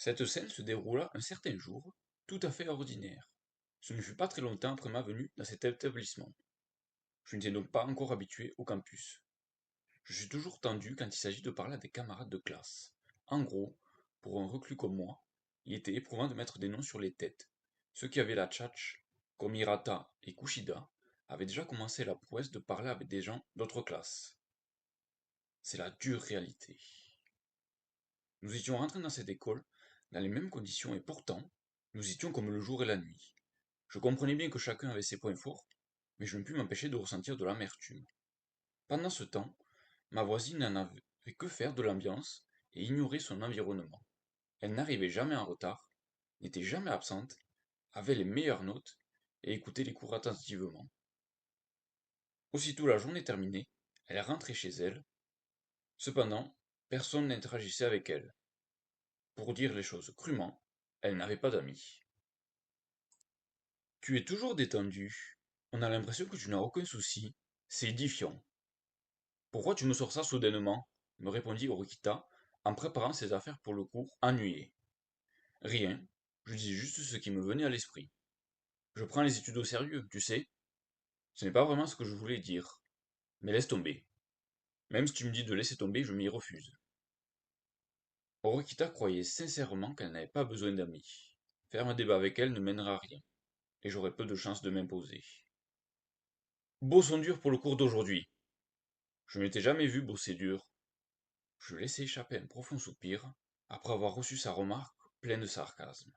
Cette scène se déroula un certain jour, tout à fait ordinaire. Ce ne fut pas très longtemps après ma venue dans cet établissement. Je n'étais donc pas encore habitué au campus. Je suis toujours tendu quand il s'agit de parler à des camarades de classe. En gros, pour un reclus comme moi, il était éprouvant de mettre des noms sur les têtes. Ceux qui avaient la tchatch, comme Hirata et Kushida, avaient déjà commencé la prouesse de parler avec des gens d'autres classes. C'est la dure réalité. Nous étions rentrés dans cette école dans les mêmes conditions et pourtant, nous étions comme le jour et la nuit. Je comprenais bien que chacun avait ses points forts, mais je ne pus m'empêcher de ressentir de l'amertume. Pendant ce temps, ma voisine n'en avait que faire de l'ambiance et ignorer son environnement. Elle n'arrivait jamais en retard, n'était jamais absente, avait les meilleures notes et écoutait les cours attentivement. Aussitôt la journée terminée, elle rentrait chez elle. Cependant, personne n'interagissait avec elle. Pour dire les choses crûment, elle n'avait pas d'amis. Tu es toujours détendu. On a l'impression que tu n'as aucun souci. C'est édifiant. Pourquoi tu me sors ça soudainement? Me répondit Orikita en préparant ses affaires pour le cours ennuyé. Rien. Je dis juste ce qui me venait à l'esprit. Je prends les études au sérieux, tu sais. Ce n'est pas vraiment ce que je voulais dire. Mais laisse tomber. Même si tu me dis de laisser tomber, je m'y refuse. Orikita croyait sincèrement qu'elle n'avait pas besoin d'amis. Faire un débat avec elle ne mènera à rien, et j'aurais peu de chances de m'imposer. Bossons dur pour le cours d'aujourd'hui. Je ne m'étais jamais vu bosser dur. Je laissai échapper un profond soupir, après avoir reçu sa remarque pleine de sarcasme.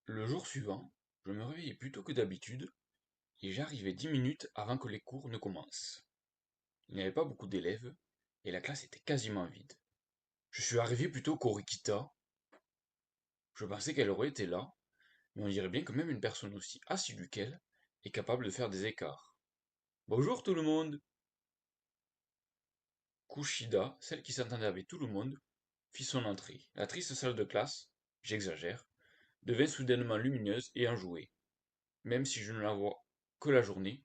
Le jour suivant, je me réveillai plus tôt que d'habitude, et j'arrivai 10 minutes avant que les cours ne commencent. Il n'y avait pas beaucoup d'élèves, et la classe était quasiment vide. Je suis arrivé plus tôt qu'Orikita. Je pensais qu'elle aurait été là, mais on dirait bien que même une personne aussi assidue qu'elle est capable de faire des écarts. Bonjour tout le monde! Kushida, celle qui s'entendait avec tout le monde, fit son entrée. La triste salle de classe, j'exagère, devint soudainement lumineuse et enjouée. Même si je ne la vois que la journée,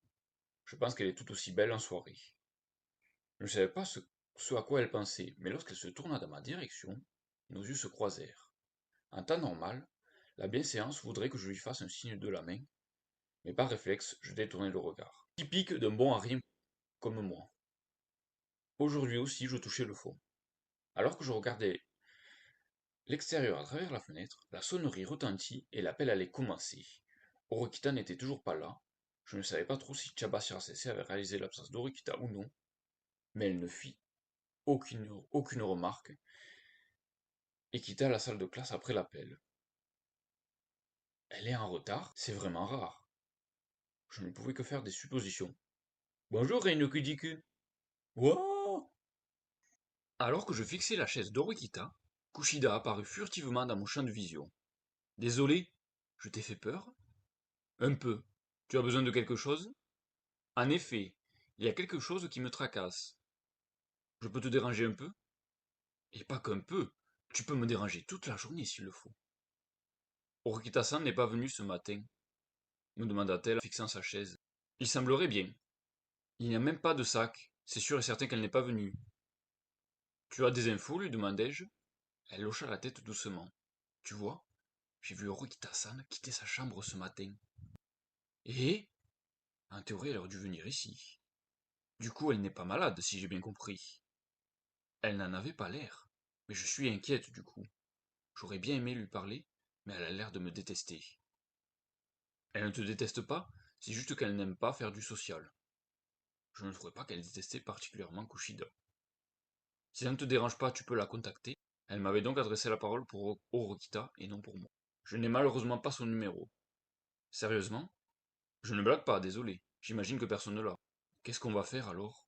je pense qu'elle est tout aussi belle en soirée. Je ne savais pas ce à quoi elle pensait, mais lorsqu'elle se tourna dans ma direction, nos yeux se croisèrent. En temps normal, la bienséance voudrait que je lui fasse un signe de la main, mais par réflexe, je détournai le regard. Typique d'un bon à rien comme moi. Aujourd'hui aussi, je touchais le fond. Alors que je regardais l'extérieur à travers la fenêtre, la sonnerie retentit et l'appel allait commencer. Orikita n'était toujours pas là. Je ne savais pas trop si Chaba Sensei avait réalisé l'absence d'Orikita ou non, mais elle ne fit aucune remarque et quitta la salle de classe après l'appel. Elle est en retard? C'est vraiment rare. Je ne pouvais que faire des suppositions. Bonjour, Reinokudiku. Wouah! Alors que je fixais la chaise d'Orikita, Kushida apparut furtivement dans mon champ de vision. Désolé, je t'ai fait peur? Un peu. Tu as besoin de quelque chose? En effet, il y a quelque chose qui me tracasse. Je peux te déranger un peu? Et pas qu'un peu. Tu peux me déranger toute la journée s'il le faut. Orikita-san n'est pas venu ce matin, me demanda-t-elle en fixant sa chaise. Il semblerait bien. Il n'y a même pas de sac. C'est sûr et certain qu'elle n'est pas venue. Tu as des infos, lui demandai-je. Elle hocha la tête doucement. Tu vois, j'ai vu Orikita-san quitter sa chambre ce matin. Et, en théorie, elle aurait dû venir ici. Du coup, elle n'est pas malade, si j'ai bien compris. Elle n'en avait pas l'air. Mais je suis inquiète, du coup. J'aurais bien aimé lui parler, mais elle a l'air de me détester. Elle ne te déteste pas, c'est juste qu'elle n'aime pas faire du social. Je ne trouvais pas qu'elle détestait particulièrement Kushida. Si ça ne te dérange pas, tu peux la contacter. Elle m'avait donc adressé la parole pour Orokita et non pour moi. Je n'ai malheureusement pas son numéro. Sérieusement? Je ne blague pas, désolé. J'imagine que personne ne l'a. Qu'est-ce qu'on va faire alors?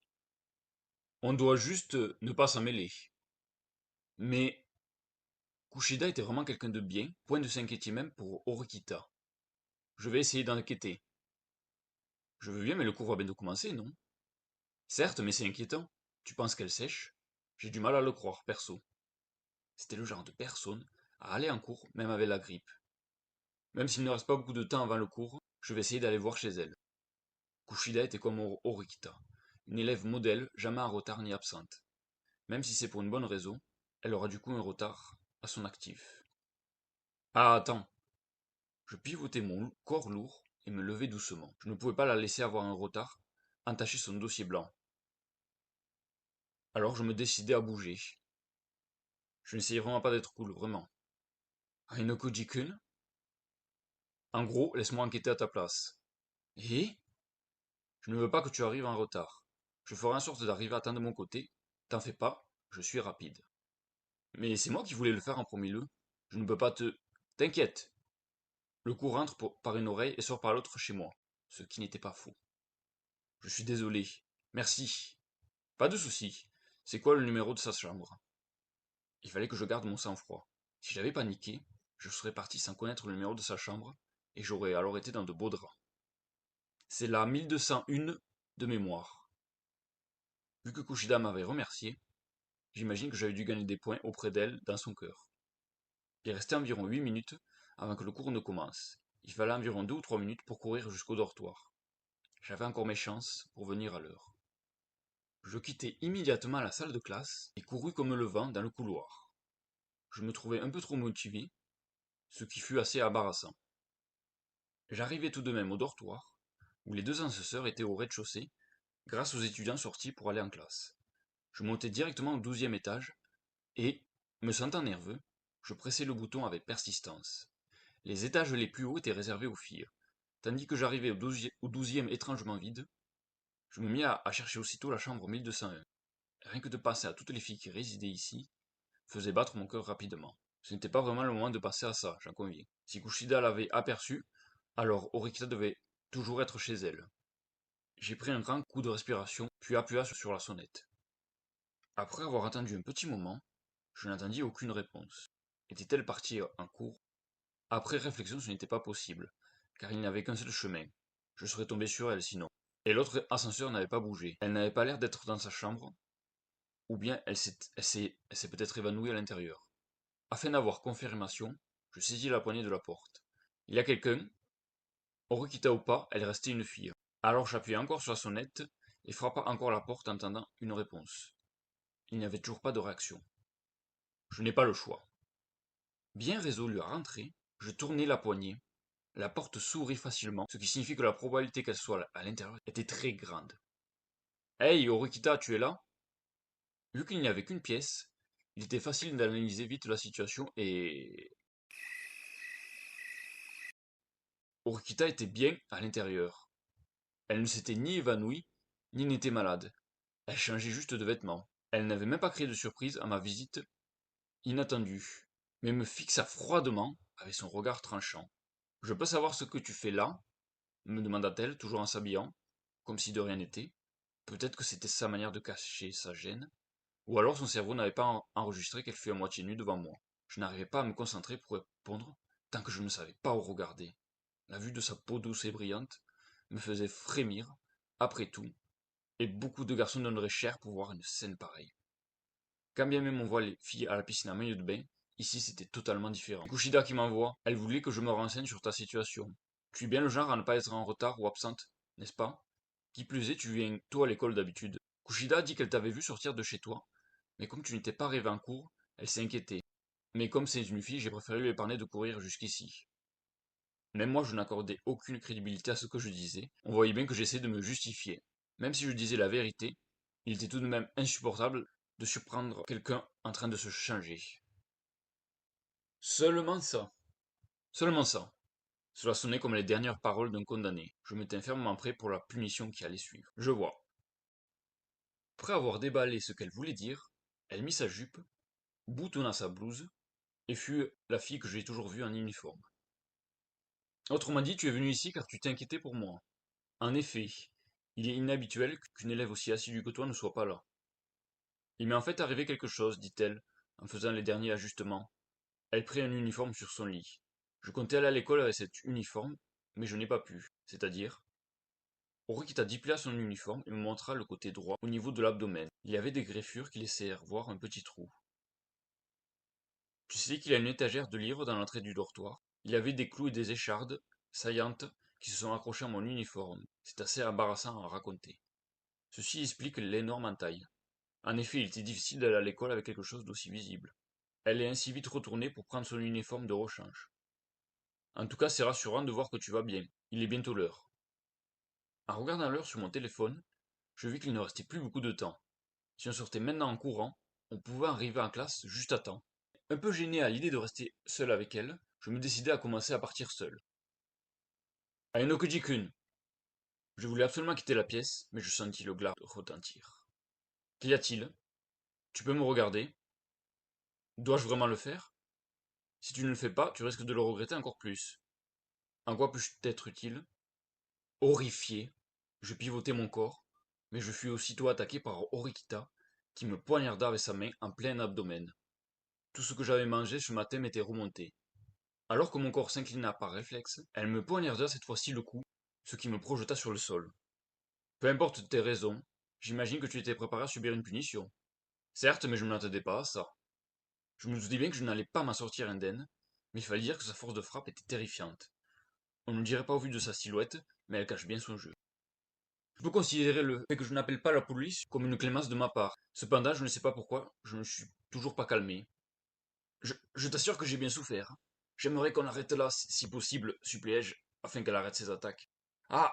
On doit juste ne pas s'en mêler. Mais Kushida était vraiment quelqu'un de bien, point de s'inquiéter même pour Orikita. Je vais essayer d'enquêter. Je veux bien, mais le cours va bientôt commencer, non? Certes, mais c'est inquiétant. Tu penses qu'elle sèche? J'ai du mal à le croire, perso. C'était le genre de personne à aller en cours, même avec la grippe. Même s'il ne reste pas beaucoup de temps avant le cours, je vais essayer d'aller voir chez elle. Kushida était comme Orikita, une élève modèle, jamais en retard ni absente. Même si c'est pour une bonne raison, elle aura du coup un retard à son actif. Ah, attends, je pivotais mon corps lourd et me levais doucement. Je ne pouvais pas la laisser avoir un retard, entacher son dossier blanc. Alors je me décidai à bouger. Je n'essayais vraiment pas d'être cool, vraiment. Hinoko-jikun, en gros, laisse-moi enquêter à ta place. Et je ne veux pas que tu arrives en retard. Je ferai en sorte d'arriver à temps de mon côté. T'en fais pas, je suis rapide. Mais c'est moi qui voulais le faire en premier lieu. Je ne peux pas te... T'inquiète. Le coup rentre par une oreille et sort par l'autre chez moi. Ce qui n'était pas faux. Je suis désolé. Merci. Pas de souci. C'est quoi le numéro de sa chambre? Il fallait que je garde mon sang-froid. Si j'avais paniqué, je serais parti sans connaître le numéro de sa chambre, et j'aurais alors été dans de beaux draps. C'est la 1201 de mémoire. Vu que Kushida m'avait remercié, j'imagine que j'avais dû gagner des points auprès d'elle dans son cœur. Il restait environ 8 minutes avant que le cours ne commence. Il fallait environ 2 ou 3 minutes pour courir jusqu'au dortoir. J'avais encore mes chances pour venir à l'heure. Je quittai immédiatement la salle de classe et courus comme le vent dans le couloir. Je me trouvais un peu trop motivé, ce qui fut assez embarrassant. J'arrivai tout de même au dortoir, où les deux assesseurs étaient au rez-de-chaussée, grâce aux étudiants sortis pour aller en classe. Je montai directement au 12e étage, et, me sentant nerveux, je pressai le bouton avec persistance. Les étages les plus hauts étaient réservés aux filles, tandis que j'arrivais au 12e étrangement vide, je me mis à chercher aussitôt la chambre 1201. Rien que de penser à toutes les filles qui résidaient ici, faisait battre mon cœur rapidement. Ce n'était pas vraiment le moment de passer à ça, j'en conviens. Si Kushida l'avait aperçu, alors Orikita devait toujours être chez elle. J'ai pris un grand coup de respiration, puis appuya sur la sonnette. Après avoir attendu un petit moment, je n'entendis aucune réponse. Était-elle partie en cours? Après réflexion, ce n'était pas possible, car il n'y avait qu'un seul chemin. Je serais tombé sur elle sinon. Et l'autre ascenseur n'avait pas bougé. Elle n'avait pas l'air d'être dans sa chambre, ou bien elle s'est peut-être évanouie à l'intérieur. Afin d'avoir confirmation, je saisis la poignée de la porte. Il y a quelqu'un? Orikita ou pas, elle restait une fille. Alors j'appuyai encore sur la sonnette et frappa encore la porte en attendant une réponse. Il n'y avait toujours pas de réaction. Je n'ai pas le choix. Bien résolu à rentrer, je tournai la poignée. La porte s'ouvrit facilement, ce qui signifie que la probabilité qu'elle soit à l'intérieur était très grande. Hey, Orikita, tu es là? Vu qu'il n'y avait qu'une pièce, il était facile d'analyser vite la situation et... Orikita était bien à l'intérieur. Elle ne s'était ni évanouie, ni n'était malade. Elle changeait juste de vêtements. Elle n'avait même pas créé de surprise à ma visite inattendue, mais me fixa froidement avec son regard tranchant. Je peux savoir ce que tu fais là? Me demanda-t-elle, toujours en s'habillant, comme si de rien n'était. Peut-être que c'était sa manière de cacher sa gêne, ou alors son cerveau n'avait pas enregistré qu'elle fut à moitié nue devant moi. Je n'arrivais pas à me concentrer pour répondre, tant que je ne savais pas où regarder. La vue de sa peau douce et brillante me faisait frémir, après tout, et beaucoup de garçons donneraient cher pour voir une scène pareille. Quand bien même on voit les filles à la piscine en maillot de bain, ici c'était totalement différent. C'est Kushida qui m'envoie, elle voulait que je me renseigne sur ta situation. Tu es bien le genre à ne pas être en retard ou absente, n'est-ce pas? Qui plus est, tu viens tôt à l'école d'habitude. Kushida dit qu'elle t'avait vu sortir de chez toi, mais comme tu n'étais pas arrivé en cours, elle s'est inquiétée. Mais comme c'est une fille, j'ai préféré lui épargner de courir jusqu'ici. Même moi, je n'accordais aucune crédibilité à ce que je disais. On voyait bien que j'essayais de me justifier. Même si je disais la vérité, il était tout de même insupportable de surprendre quelqu'un en train de se changer. Seulement ça. Seulement ça. Cela sonnait comme les dernières paroles d'un condamné. Je m'étais fermement prêt pour la punition qui allait suivre. Je vois. Après avoir déballé ce qu'elle voulait dire, elle mit sa jupe, boutonna sa blouse, et fut la fille que j'ai toujours vue en uniforme. Autrement dit, tu es venu ici car tu t'inquiétais pour moi. En effet, il est inhabituel qu'une élève aussi assidue que toi ne soit pas là. Il m'est en fait arrivé quelque chose, dit-elle, en faisant les derniers ajustements. Elle prit un uniforme sur son lit. Je comptais aller à l'école avec cet uniforme, mais je n'ai pas pu. C'est-à-dire, Orikita diplia son uniforme et me montra le côté droit, au niveau de l'abdomen. Il y avait des greffures qui laissèrent voir un petit trou. Tu sais qu'il y a une étagère de livres dans l'entrée du dortoir. Il y avait des clous et des échardes saillantes qui se sont accrochés à mon uniforme. C'est assez embarrassant à raconter. Ceci explique l'énorme entaille. En effet, il était difficile d'aller à l'école avec quelque chose d'aussi visible. Elle est ainsi vite retournée pour prendre son uniforme de rechange. En tout cas, c'est rassurant de voir que tu vas bien. Il est bientôt l'heure. En regardant l'heure sur mon téléphone, je vis qu'il ne restait plus beaucoup de temps. Si on sortait maintenant en courant, on pouvait arriver en classe juste à temps. Un peu gêné à l'idée de rester seul avec elle, je me décidai à commencer à partir seul. Ainoku-kun! Je voulais absolument quitter la pièce, mais je sentis le glas retentir. Qu'y a-t-il? Tu peux me regarder? Dois-je vraiment le faire? Si tu ne le fais pas, tu risques de le regretter encore plus. En quoi puis-je t'être utile? Horrifié, je pivotai mon corps, mais je fus aussitôt attaqué par Horikita, qui me poignarda avec sa main en plein abdomen. Tout ce que j'avais mangé ce matin m'était remonté. Alors que mon corps s'inclina par réflexe, elle me poignarda cette fois-ci le cou, ce qui me projeta sur le sol. Peu importe tes raisons, j'imagine que tu étais préparé à subir une punition. Certes, mais je ne m'attendais pas à ça. Je me doutais bien que je n'allais pas m'en sortir indemne, mais il fallait dire que sa force de frappe était terrifiante. On ne dirait pas au vu de sa silhouette, mais elle cache bien son jeu. Je peux considérer le fait que je n'appelle pas la police comme une clémence de ma part. Cependant, je ne sais pas pourquoi, je ne suis toujours pas calmé. Je t'assure que j'ai bien souffert. J'aimerais qu'on arrête là, si possible, suppléai-je, afin qu'elle arrête ses attaques. Ah!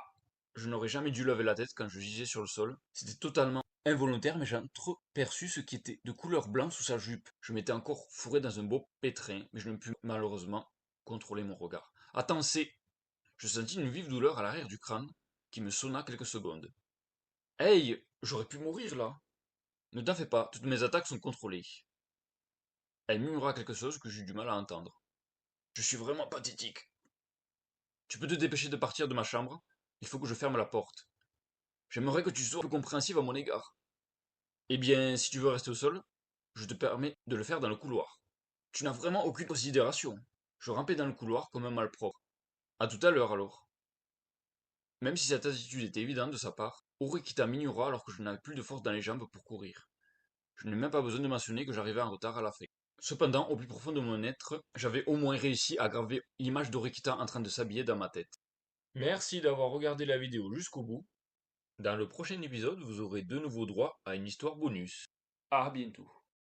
Je n'aurais jamais dû lever la tête quand je gisais sur le sol. C'était totalement involontaire, mais j'entreperçus ce qui était de couleur blanc sous sa jupe. Je m'étais encore fourré dans un beau pétrin, mais je ne pus malheureusement contrôler mon regard. Attends, c'est... Je sentis une vive douleur à l'arrière du crâne, qui me sonna quelques secondes. Hey! J'aurais pu mourir là! Ne t'en fais pas, toutes mes attaques sont contrôlées. Elle murmura quelque chose que j'eus du mal à entendre. Je suis vraiment pathétique. Tu peux te dépêcher de partir de ma chambre? Il faut que je ferme la porte. J'aimerais que tu sois plus compréhensive à mon égard. Eh bien, si tu veux rester au sol, je te permets de le faire dans le couloir. Tu n'as vraiment aucune considération. Je rampais dans le couloir comme un malpropre. À tout à l'heure alors. Même si cette attitude était évidente de sa part, Orikita m'ignora alors que je n'avais plus de force dans les jambes pour courir. Je n'ai même pas besoin de mentionner que j'arrivais en retard à la fête. Cependant, au plus profond de mon être, j'avais au moins réussi à graver l'image d'Orikita en train de s'habiller dans ma tête. Merci d'avoir regardé la vidéo jusqu'au bout. Dans le prochain épisode, vous aurez de nouveau droit à une histoire bonus. À bientôt.